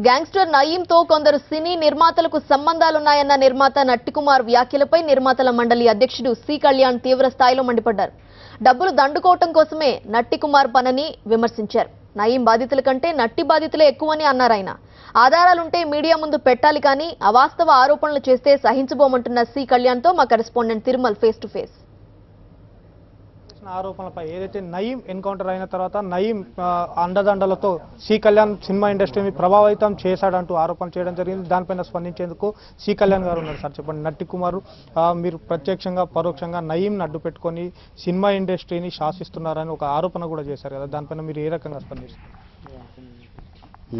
Gangster నయీంతో కొందరు సినీ నిర్మాతలకు సంబంధాలున్నాయన్న నిర్మాత నట్టికుమార్ వ్యాఖ్యలపై నిర్మాతల మండలి అధ్యక్షుడు సి కళ్యాణ్ తీవ్ర స్థాయిలో మండిపడ్డారు. డబ్బులు దండుకోవటం కోసమే నట్టికుమార్ పనని విమర్శించారు. నయీం బాధితుల కంటే నట్టి బాధితులే ఎక్కువని అన్నారు ఆయన. ఆధారాలుంటే మీడియా ముందు పెట్టాలి కానీ అవాస్తవ ఆరోపణలు చేస్తే సహించబోమంటున్న సి కళ్యాణ్తో మా correspondent Tirumal face to face. ఆరోపణలపై ఏదైతే నయీం ఎన్కౌంటర్ అయిన తర్వాత నయీం అండదండలతో సి కళ్యాణ్ సినిమా ఇండస్ట్రీని ప్రభావితం చేశాడంటూ ఆరోపణ చేయడం జరిగింది. దానిపైన స్పందించేందుకు సి కళ్యాణ్ గారు ఉన్నారు. సార్ చెప్పండి, నట్టికుమార్ మీరు ప్రత్యక్షంగా పరోక్షంగా నయీం అడ్డు పెట్టుకొని సినిమా ఇండస్ట్రీని శాసిస్తున్నారని ఒక ఆరోపణ కూడా చేశారు కదా, దానిపైన మీరు ఏ రకంగా స్పందిస్తారు?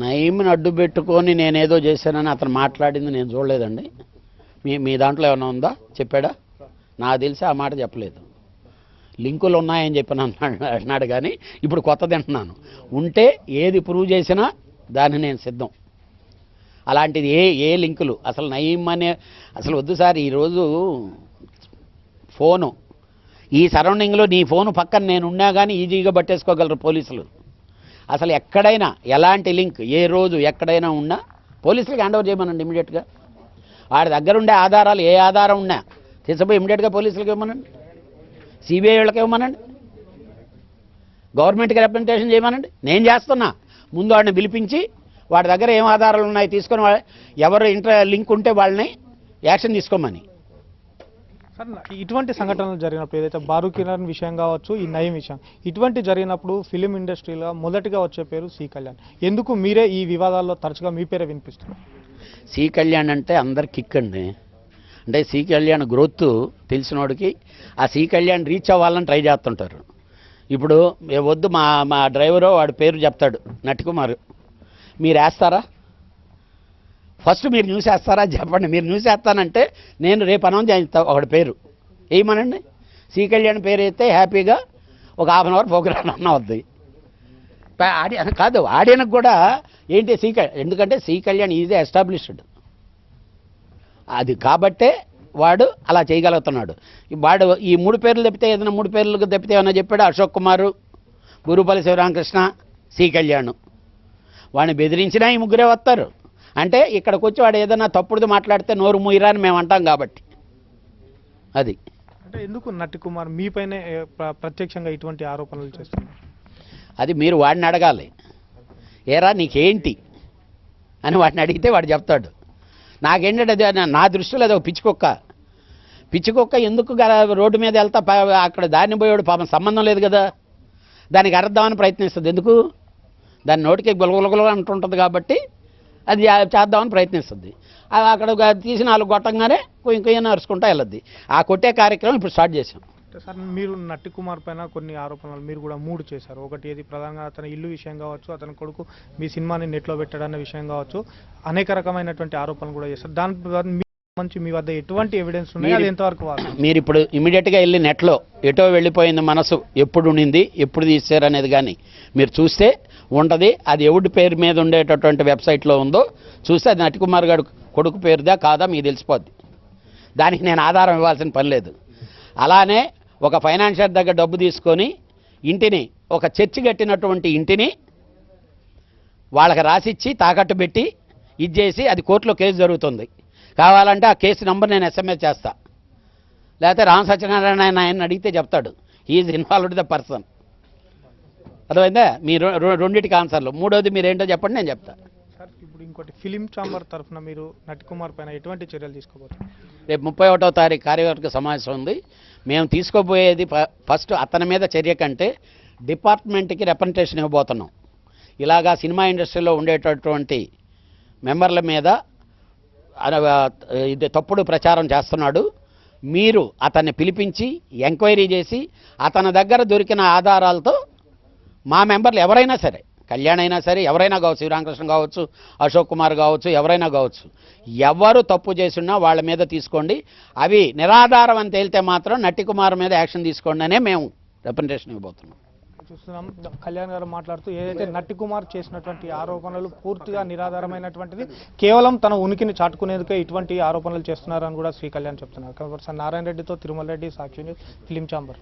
నయీంని అడ్డు పెట్టుకొని నేనేదో చేశానని అతను మాట్లాడింది నేను చూడలేదండి. మీ దాంట్లో ఏమైనా ఉందా? చెప్పాడా? నాకు తెలిసి ఆ మాట చెప్పలేదు. లింకులు ఉన్నాయని చెప్పి అన్నాడు కానీ ఇప్పుడు కొత్తది అంటున్నాను. ఉంటే ఏది ప్రూవ్ చేసినా దాన్ని నేను సిద్ధం. అలాంటిది ఏ లింకులు అసలు నయీం అనే అసలు వద్దు సార్. ఈరోజు ఫోను ఈ సరౌండింగ్లో నీ ఫోను పక్కన నేను ఉన్నా కానీ ఈజీగా పట్టేసుకోగలరు పోలీసులు. అసలు ఎక్కడైనా ఎలాంటి లింక్ ఏ రోజు ఎక్కడైనా ఉన్నా పోలీసులకు హ్యాండ్ ఓవర్ చేయమనండి ఇమీడియట్గా. వాడి దగ్గర ఉండే ఆధారాలు ఏ ఆధారం ఉన్నా తీసుకుపోయి ఇమీడియట్గా పోలీసులకు ఇవ్వమనండి, సిబిఐ వాళ్ళకి ఇవ్వమనండి, గవర్నమెంట్కి రిప్రజెంటేషన్ చేయమనండి. నేను చేస్తున్నా. ముందు వాడిని పిలిపించి వాడి దగ్గర ఏం ఆధారాలు ఉన్నాయి తీసుకొని ఎవరు లింక్ ఉంటే వాళ్ళని యాక్షన్ తీసుకోమని. సార్, ఇటువంటి సంఘటనలు జరిగినప్పుడు ఏదైతే బారు కిరణ్ విషయం కావచ్చు, ఈ నయీం విషయం ఇటువంటి జరిగినప్పుడు ఫిలిం ఇండస్ట్రీలో మొదటిగా వచ్చే పేరు సి కళ్యాణ్. ఎందుకు మీరే ఈ వివాదాల్లో తరచుగా మీ పేరే వినిపిస్తున్నారు? సి కళ్యాణ్ అంటే అందరు కిక్ అండి. అంటే సి కళ్యాణ్ గ్రోత్ తెలిసినోడికి ఆ సి కళ్యాణ్ రీచ్ అవ్వాలని ట్రై చేస్తుంటారు. ఇప్పుడు వద్దు మా డ్రైవరు వాడి పేరు చెప్తాడు నట్టికుమార్, మీరు వేస్తారా? ఫస్ట్ మీరు న్యూస్ వేస్తారా చెప్పండి. మీరు న్యూస్ వేస్తానంటే నేను రేపు అనౌన్స్ చేస్తా ఒకటి పేరు వేయమనండి. సి కళ్యాణ్ పేరు అయితే హ్యాపీగా ఒక ½ అవర్ ప్రోగ్రామ్ అన్న వద్ది. కాదు ఆడియన్కి కూడా ఏంటి ఎందుకంటే సి కళ్యాణ్ ఈజ్ ఎస్టాబ్లిష్డ్. అది కాబట్టే వాడు అలా చేయగలుగుతున్నాడు. వాడు ఈ 3 పేర్లు తప్పితే ఏదైనా 3 పేర్లకు తప్పితే ఏమన్నా చెప్పాడు? అశోక్ కుమారు, గురుపల్లి శివరామకృష్ణ, సి కళ్యాణ్. వాడిని బెదిరించినా ఈ ముగ్గురే వస్తారు. అంటే ఇక్కడికి వచ్చి వాడు ఏదైనా తప్పుడుది మాట్లాడితే నోరు మూయరా అని మేము అంటాం కాబట్టి. అది అంటే ఎందుకు నట్టికుమార్ మీపైనే ప్రత్యక్షంగా ఇటువంటి ఆరోపణలు చేస్తున్నారు? అది మీరు వాడిని అడగాలి. ఏరా నీకేంటి అని వాడిని అడిగితే వాడు చెప్తాడు. నాకేంటంటే అది నా దృష్టిలో అది ఒక పిచ్చికొక్క ఎందుకు రోడ్డు మీద వెళ్తా అక్కడ దారిని పోయాడు పాపం సంబంధం లేదు కదా, దానికి అర్థమని ప్రయత్నిస్తుంది. ఎందుకు? దాని నోటికి గులగులగుల అంటుంటుంది కాబట్టి అది చేద్దామని ప్రయత్నిస్తుంది. అక్కడ తీసి 4 కొట్టంగానే కొయ్య నరుచుకుంటా వెళ్ళద్ది. ఆ కొట్టే కార్యక్రమం ఇప్పుడు స్టార్ట్ చేసాం. సార్, మీరు నట్టికుమార్ పైన కొన్ని ఆరోపణలు మీరు కూడా 3 చేశారు. ఒకటి ఏది ప్రధానంగా అతని ఇల్లు విషయం కావచ్చు, అతని కొడుకు మీ సినిమాని నెట్లో పెట్టడాన్న విషయం కావచ్చు, అనేక రకమైనటువంటి ఆరోపణలు కూడా చేశారు. దాని మంచి మీ వద్ద ఎటువంటి ఎవిడెన్స్ ఉన్నాయి? అది ఎంతవరకు మీరు ఇప్పుడు ఇమీడియట్గా వెళ్ళి నెట్లో ఎటో వెళ్ళిపోయింది మనసు ఎప్పుడు ఉండింది ఎప్పుడు తీసారు అనేది కానీ మీరు చూస్తే ఉంటుంది. అది ఎవడి పేరు మీద ఉండేటటువంటి వెబ్సైట్లో ఉందో చూస్తే అది నట్టికుమార్ గారు కొడుకు పేరుదా కాదా మీకు తెలిసిపోద్ది. దానికి నేను ఆధారం ఇవ్వాల్సిన పని లేదు. అలానే ఒక ఫైనాన్షియర్ దగ్గర డబ్బు తీసుకొని ఇంటిని ఒక చర్చి కట్టినటువంటి ఇంటిని వాళ్ళకి రాసిచ్చి తాకట్టు పెట్టి ఇచ్చేసి అది కోర్టులో కేసు జరుగుతుంది. కావాలంటే ఆ కేసు నెంబర్ నేను SMS చేస్తా, లేకపోతే రామ సత్యనారాయణ ఆయన అడిగితే చెప్తాడు. He is involved the person. అర్థమైందా? మీరు రెండింటికి ఆన్సర్లు. మూడోది మీరేంటో చెప్పండి, నేను చెప్తా. సార్, ఇప్పుడు ఇంకోటి ఫిలిం ఛాంబర్ తరఫున మీరు నట్టికుమార్ పైన ఎటువంటి చర్యలు తీసుకోబోతున్నారు? రేపు 31వ తారీఖు కార్యవర్గ సమావేశం ఉంది. మేము తీసుకోబోయేది ఫస్ట్ అతని మీద చర్య కంటే డిపార్ట్మెంట్కి రిప్రజెంటేషన్ ఇవ్వబోతున్నాం. ఇలాగా సినిమా ఇండస్ట్రీలో ఉండేటటువంటి మెంబర్ల మీద ఇది తప్పుడు ప్రచారం చేస్తున్నాడు. మీరు అతన్ని పిలిపించి ఎంక్వైరీ చేసి అతని దగ్గర దొరికిన ఆధారాలతో మా మెంబర్లు ఎవరైనా సరే, కళ్యాణ్ అయినా సరే, ఎవరైనా కావచ్చు, శ్రీరామకృష్ణ కావచ్చు, అశోక్ కుమార్ కావచ్చు, ఎవరైనా కావచ్చు, ఎవరు తప్పు చేసినా వాళ్ళ మీద తీసుకోండి. అవి నిరాధారం అని తేలితే మాత్రం నట్టికుమార్ మీద యాక్షన్ తీసుకోండి అనే మేము రిప్రజెంటేషన్ ఇవ్వబోతున్నాం. చూస్తున్నాం కళ్యాణ్ గారు మాట్లాడుతూ ఏదైతే నట్టికుమార్ చేసినటువంటి ఆరోపణలు పూర్తిగా నిరాధారమైనటువంటిది, కేవలం తన ఉనికిని చాటుకునేందుకే ఇటువంటి ఆరోపణలు చేస్తున్నారని కూడా శ్రీ కళ్యాణ్ చెప్తున్నారు. కాబట్టి నారాయణ రెడ్డితో తిరుమల రెడ్డి, సాక్షి న్యూస్, ఫిలిం ఛాంబర్.